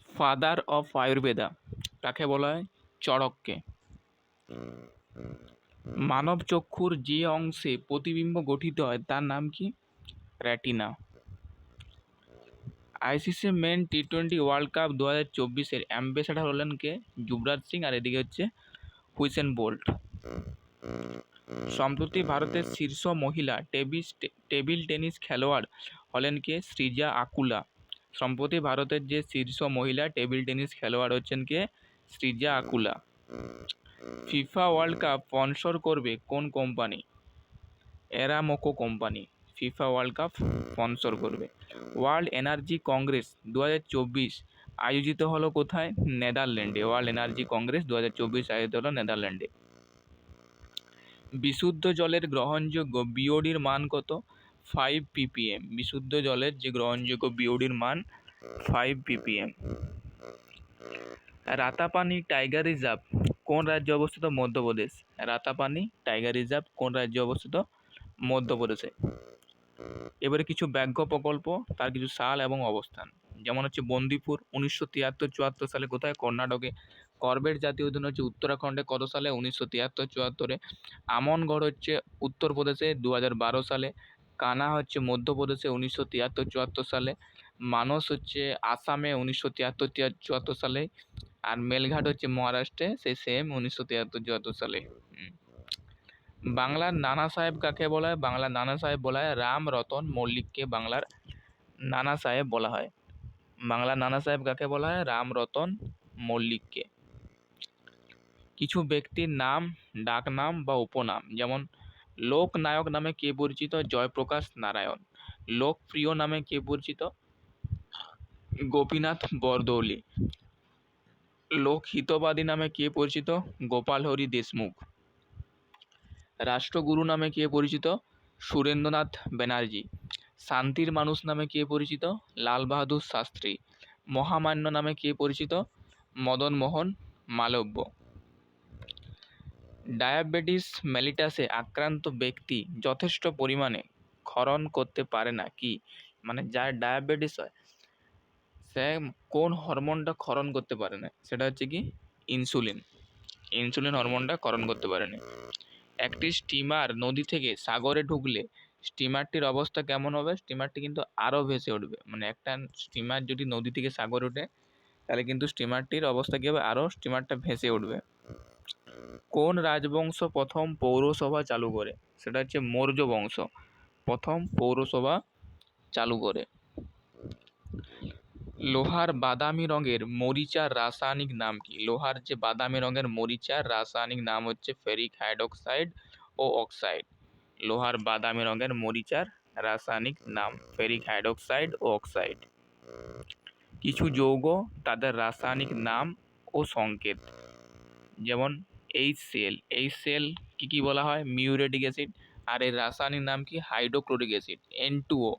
Father of Ayurveda কাকে বলা হয়? চড়ককে। মানব চক্ষুর যে অংশে প্রতিবিম্ব গঠিত হয় তার নাম কি? রেটিনা। আইসিসি মেন টি20 ওয়ার্ল্ড কাপ 2024-এর অ্যাম্বাসেডর হলেন কে? যুবরাজ সিং। আর এদিকে হচ্ছে হুইসেন বোল্ট। সম্প্রতি ভারতের শীর্ষ মহিলা টেবিল টেনিস খেলোয়াড় হলেন কে? সৃজা আকুলা। সম্প্রতি ভারতের যে শীর্ষ মহিলা টেবিল টেনিস খেলোয়াড় হচ্ছেন কে? Sreeja Akula. FIFA world cup sponsor করবে কোন company? Aramco company FIFA world cup sponsor করবে। ওয়ার্ল্ড এনার্জি কংগ্রেস 2024 আয়োজিত হলো কোথায়? নেদারল্যান্ডে। ওয়ার্ল্ড এনার্জি কংগ্রেস 2024 আয়োজিত হলো নেদারল্যান্ডে। বিশুদ্ধ জলের গ্রহণযোগ্য বিওডির মান কত? 5 ppm। বিশুদ্ধ জলের যে গ্রহণযোগ্য বিওডির মান 5 ppm। রাতাপানি টাইগার রিজার্ভ কোন রাজ্যে অবস্থিত? মধ্যপ্রদেশ। রাতাপানি টাইগার রিজার্ভ কোন রাজ্যে অবস্থিত? মধ্যপ্রদেশে। এবারে কিছু ব্যাঘ্র প্রকল্প, তার কিছু সাল এবং অবস্থান। যেমন হচ্ছে বন্দিপুর 1973-74 সালে কোথায়? কর্ণাটকে। করবেট জাতীয় উদ্যান হচ্ছে উত্তরাখণ্ডে কত সালে? 1973-74-এ। আমনগড় হচ্ছে উত্তরপ্রদেশে 2012 সালে। কানা হচ্ছে মধ্যপ্রদেশে 1973-74 সালে। মানস হচ্ছে আসামে 1973-74 সালে। আর মেলঘাট হচ্ছে মহারাষ্ট্রে, সেই সেম 1973-74 সালে। বাংলার নানা সাহেব কাকে বলা হয়? বাংলার নানা সাহেব বলা হয় রাম রতন মল্লিককে বাংলার নানা সাহেব বলা হয়। বাংলার নানা সাহেব কাকে বলা হয়? রাম রতন মল্লিককে। কিছু ব্যক্তির নাম, ডাকনাম বা উপনাম, যেমন লোকনায়ক নামে কে পরিচিত? জয়প্রকাশ নারায়ণ। লোকপ্রিয় নামে কে পরিচিত? গোপীনাথ বরদৌলি। লোকহিতবাদী নামে কে পরিচিত? গোপাল হরি দেশমুখ। রাষ্ট্রগুরু নামে কে পরিচিত? সুরেন্দ্রনাথ ব্যানার্জি। শান্তির মানুষ নামে কে পরিচিত? লাল বাহাদুর শাস্ত্রী। মহামান্য নামে কে পরিচিত? মদন মোহন মালব্য। ডায়াবেটিস মেলিটাসে আক্রান্ত ব্যক্তি যথেষ্ট পরিমাণে ক্ষরণ করতে পারে না কি? মানে যার ডায়াবেটিস হয় সে কোন হরমোনটা ক্ষরণ করতে পারে না? সেটা হচ্ছে কি? ইনসুলিন। ইনসুলিন হরমোনটা ক্ষরণ করতে পারে না। একটি স্টিমার নদী থেকে সাগরে ঢুকলে স্টিমারটির অবস্থা কেমন হবে? স্টিমারটি কিন্তু আরও ভেসে উঠবে। মানে একটা স্টিমার যদি নদী থেকে সাগরে ওঠে তাহলে কিন্তু স্টিমারটির অবস্থা কী হবে? আরও স্টিমারটা ভেসে উঠবে। কোন রাজবংশ প্রথম পৌরসভা চালু করে? সেটা হচ্ছে মৌর্য বংশ প্রথম পৌরসভা চালু করে। লোহার বাদামি রঙের মরিচার রাসায়নিক নাম কি? লোহার যে বাদামি রঙের মরিচার রাসায়নিক নাম হচ্ছে ফেরিক হাইড্রোক্সাইড ও অক্সাইড। লোহার বাদামি রঙের মরিচার রাসায়নিক নাম ফেরিক হাইড্রোক্সাইড ও অক্সাইড। কিছু যৌগ, তাদের রাসায়নিক নাম ও সংকেত, যেমন HCl। HCl কি বলা হয়? Muriatic acid. আর এর রাসায়নিক নাম কি? Hydrochloric acid. N2O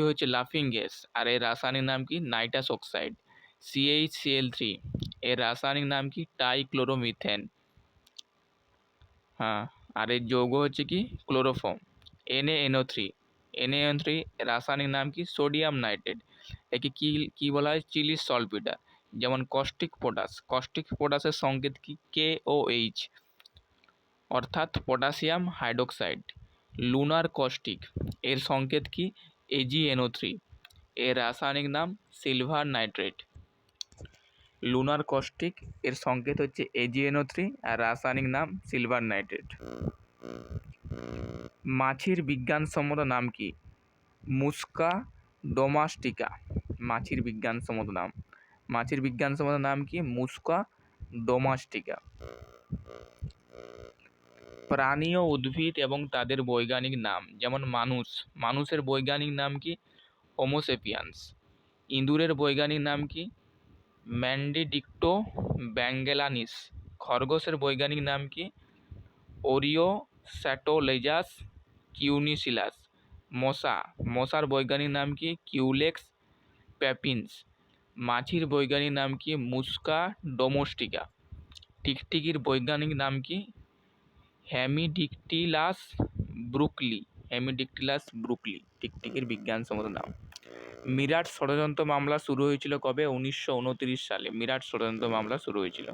হচ্ছে লাফিং গ্যাস, আর এর রাসায়নিক নাম কি? Nitrous oxide. CHCl3 এর রাসায়নিক নাম কি? টাইক্লোরোমিথেন। হ্যাঁ, আর এর যৌগ হচ্ছে কি? ক্লোরোফর্ম। NaNO3 রাসায়নিক নাম কি? Sodium nitrate. একে কি বলা হয়? চিলি সলপিটার। যেমন কস্টিক পটাসের সংকেত কি? KOH অর্থাৎ পটাশিয়াম হাইড্রোক্সাইড। লুনার কস্টিক এর সংকেত কি? AgNO3। এর রাসায়নিক নাম সিলভার নাইট্রেট। লুনার কস্টিক এর সংকেত হচ্ছে AgNO3 আর রাসায়নিক নাম সিলভার নাইট্রেট। মাছির বিজ্ঞানসম্মত নাম কি? মুস্কা ডোমাস্টিকা। মাছির বিজ্ঞানসম্মত নাম কি? মুস্কা ডোমাস্টিকা। প্রাণী ও উদ্ভিদ এবং তাদের বৈজ্ঞানিক নাম, যেমন মানুষের বৈজ্ঞানিক নাম কি? হোমোসেপিয়ান্স। ইঁদুরের বৈজ্ঞানিক নাম কি? ম্যান্ডিডিক্টো ব্যাঙ্গেলানিস। খরগোশের বৈজ্ঞানিক নাম কি? ওরিওস্যাটোলেজাস কিউনিসিলাস। মশার বৈজ্ঞানিক নাম কি? কিউলেক্স প্যাপিন্স। মাছির বৈজ্ঞানিক নাম কি? মুস্কা ডোমস্টিকা। টিকটিকির বৈজ্ঞানিক নাম কি? হেমিডিকটিলাস ব্রুকলি। টিকটিকির বিজ্ঞানসম্মত নাম। মিরাট ষড়যন্ত্র মামলা শুরু হয়েছিল কবে? 1929 সালে মিরাট ষড়যন্ত্র মামলা শুরু হয়েছিল।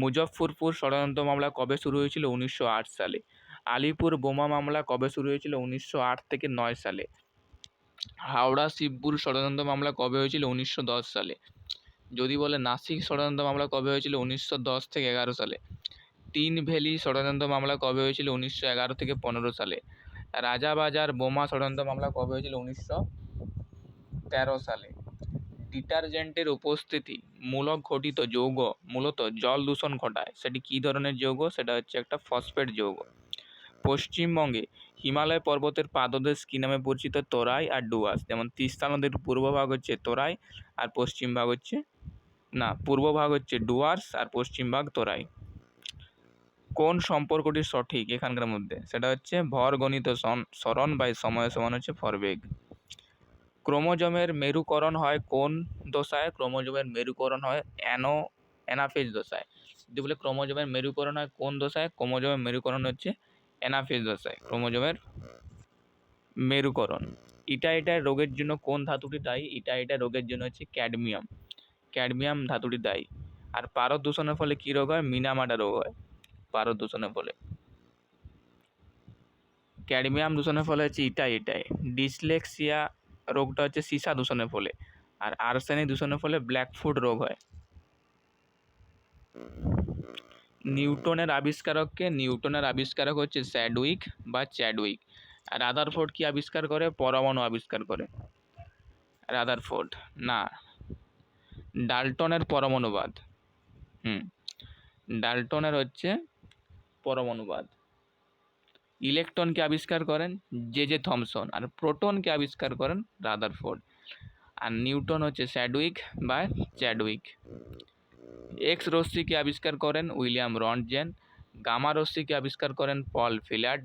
মুজফ্ফরপুর ষড়যন্ত্র মামলা কবে শুরু হয়েছিল? 1908 সালে। আলিপুর বোমা মামলা কবে শুরু হয়েছিল? 1908 থেকে 9 সালে। হাওড়া শিবপুর ষড়যন্ত্র মামলা কবে হয়েছিল? 1910 সালে। যদি বলে নাসিক ষড়যন্ত্র মামলা কবে হয়েছিল? 1910 থেকে 11 সালে। তিন ভ্যালি ষড়যন্ত্র মামলা কবে হয়েছিল? 1911 থেকে 15 সালে। রাজাবাজার বোমা ষড়যন্ত্র মামলা কবে হয়েছিল? 1913 সালে। ডিটারজেন্টের উপস্থিতি মূলক ঘটিত যৌগ মূলত জল দূষণ ঘটায়, সেটি কী ধরনের যৌগ? সেটা হচ্ছে একটা ফসফেট যৌগ। পশ্চিমবঙ্গে হিমালয় পর্বতের পাদদেশ কী নামে পরিচিত? তরাই আর ডুয়ার্স। যেমন তিস্তা নদীর পূর্ব ভাগ হচ্ছে তরাই আর পশ্চিম ভাগ হচ্ছে পূর্ব ভাগ হচ্ছে ডুয়ার্স আর পশ্চিম ভাগ তরাই। কোন সম্পর্কটি সঠিক এখানকার মধ্যে? সেটা হচ্ছে ভর গণিত সরণ বাই সময় সমান হচ্ছে ভরবেগ। ক্রোমোজোমের মেরুকরণ হয় কোন দশায়? ক্রোমোজোমের মেরুকরণ হয় অ্যানাফেজ দশায়। যদি বলে ক্রোমোজোমের মেরুকরণ হয় কোন দশায়? ক্রোমোজোমের মেরুকরণ হচ্ছে অ্যানাফেজ দশায়। ক্রোমোজোমের মেরুকরণ। ইটাইটার রোগের জন্য কোন ধাতুটি দায়ী? ইটাইটার রোগের জন্য হচ্ছে ক্যাডমিয়াম। ক্যাডমিয়াম ধাতুটি দায়ী। আর পারদ দূষণের ফলে কী রোগ হয়? মিনামাডা রোগ হয় পারদ দূষণের ফলে। ক্যাডমিয়াম দূষণের ফলে হচ্ছে ইটাই। ডিসলেক্সিয়া রোগটা হচ্ছে সীসা দূষণের ফলে। আর আর্সেনিক দূষণের ফলে ব্ল্যাকফুট রোগ হয়। নিউটনের আবিষ্কারক হচ্ছে স্যাডউইক বা চ্যাডউইক। আর রাদারফোর্ড কি আবিষ্কার করে? পরমাণু আবিষ্কার করে। রাদারফোর্ড না, ডাল্টনের পরমাণুবাদ। ডাল্টনের হচ্ছে পরমাণুবাদ। ইলেকট্রনকে আবিষ্কার করেন জে থমসন। আর প্রোটনকে আবিষ্কার করেন রাদারফোর্ড। আর নিউটন হচ্ছে স্যাডউইক বা চ্যাডউইক। এক্স রশ্মিকে আবিষ্কার করেন উইলিয়াম রন্টজেন। গামা রশ্মিকে আবিষ্কার করেন পল ফিলার্ড।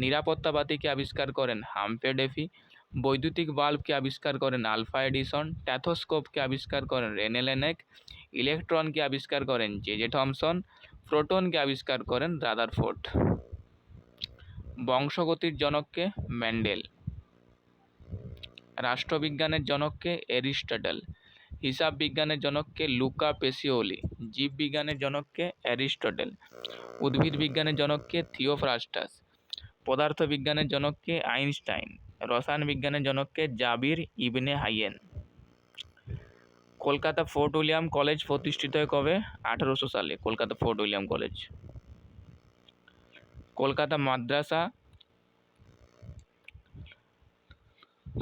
নিরাপত্তা বাতিকে আবিষ্কার করেন হামফ্রে ডেভি। বৈদ্যুতিক বাল্বকে আবিষ্কার করেন আলফা এডিসন। স্ট্যাথোস্কোপকে আবিষ্কার করেন রেনে লেনেক। ইলেকট্রনকে আবিষ্কার করেন জে থমসন। প্রোটনকে আবিষ্কার করেন রাদারফোর্ড। বংশগতির জনককে? মেন্ডেল। রাষ্ট্রবিজ্ঞানের জনককে? এরিস্টটল। হিসাব বিজ্ঞানের জনককে? Luka Pacioli. জীববিজ্ঞানের জনককে? অ্যারিস্টটল। উদ্ভিদ বিজ্ঞানের জনককে? থিওফ্রাস্টাস। পদার্থবিজ্ঞানের জনককে? আইনস্টাইন। রসায়ন বিজ্ঞানের জনককে? Jabir ibn Hayyan. Kolkata Fort William college প্রতিষ্ঠিত হয় কবে? 1800 সালে Kolkata Fort William college. Kolkata Madrasa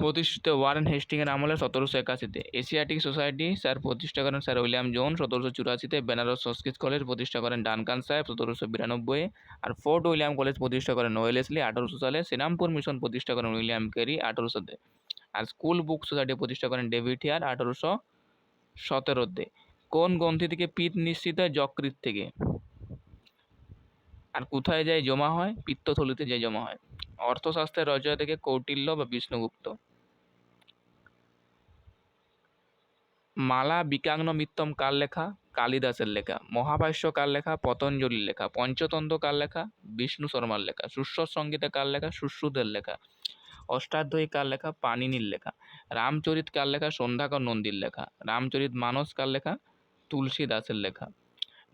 প্রতিষ্ঠিত ওয়ারেন হেস্টিংয়ের আমলে 1781-তে। এশিয়াটিক সোসাইটি স্যার প্রতিষ্ঠা করেন স্যার উইলিয়াম জোন 1784-তে। বেনারস সংস্কৃত কলেজ প্রতিষ্ঠা করেন ডানকান সাহেব 1792-এ। আর ফোর্ট উইলিয়াম কলেজ প্রতিষ্ঠা করেন ওয়েলেসলি 1800 সালে। শ্রীরামপুর মিশন প্রতিষ্ঠা করেন উইলিয়াম কেরি 1800-তে। আর স্কুল বুক সোসাইটি প্রতিষ্ঠা করেন ডেভিড হিয়ার 1817-তে। কোন গ্রন্থি থেকে পিত্ত নিঃসৃত হয়? যকৃৎ থেকে। আর কোথায় যায় জমা হয়? পিত্তথলিতে যায় জমা হয়। অর্থশাস্ত্রের রচয়িতা থেকে কৌটিল্য বা বিষ্ণুগুপ্ত। মালা বিকাগ্ন মিত্তম কার লেখা? কালিদাসের লেখা। মহাভাষ্য কার লেখা? পতঞ্জলির লেখা। পঞ্চতন্ত্র কার লেখা? বিষ্ণু শর্মার লেখা। সুস্বর সংগীতা কার লেখা? সুশ্রুতের লেখা। অষ্টাধ্যায়ী কার লেখা? পাণিনির লেখা। রামচরিত কার লেখা? সন্ধ্যাকর নন্দীর লেখা। রামচরিত মানস কার লেখা? তুলসী দাসের লেখা।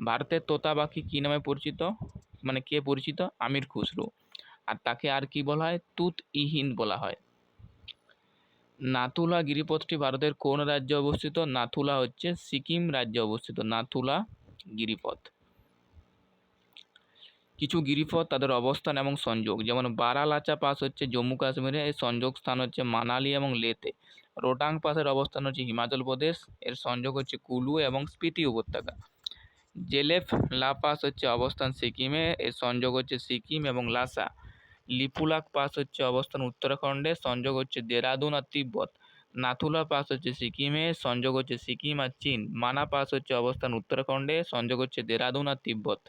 ভারতের তোতা পাখি কী নামে পরিচিত? কে পরিচিত? আমির খুসরো। আর তাকে আর কি বলা হয়? তুত-ই-হিন্দ বলা হয়। নাথুলা গিরিপথটি ভারতের কোন রাজ্যে অবস্থিত? নাথুলা হচ্ছে সিকিম রাজ্যে অবস্থিত। নাথুলা গিরিপথ। কিছু গিরিপথ তাদের অবস্থান এবং সংযোগ, যেমন বারালাচা পাস হচ্ছে জম্মু কাশ্মীরে, এর সংযোগ স্থান হচ্ছে মানালি এবং লেতে। রোটাং পাসের অবস্থান হচ্ছে হিমাচল প্রদেশ, এর সংযোগ হচ্ছে কুলু এবং স্পিতি উপত্যকা। জেলেফ লা পাস হচ্ছে অবস্থান সিকিমে, এর সংযোগ হচ্ছে সিকিম এবং লাসা। লিপুলাক পাস হচ্ছে অবস্থান উত্তরাখণ্ডে, সংযোগ হচ্ছে দেরাদুন আর তিব্বত। নাথুলা পাস হচ্ছে সিকিমে, সংযোগ হচ্ছে সিকিম আর চীন। মানা পাস হচ্ছে অবস্থান উত্তরাখণ্ডে, সংযোগ হচ্ছে দেরাদুন আর তিব্বত।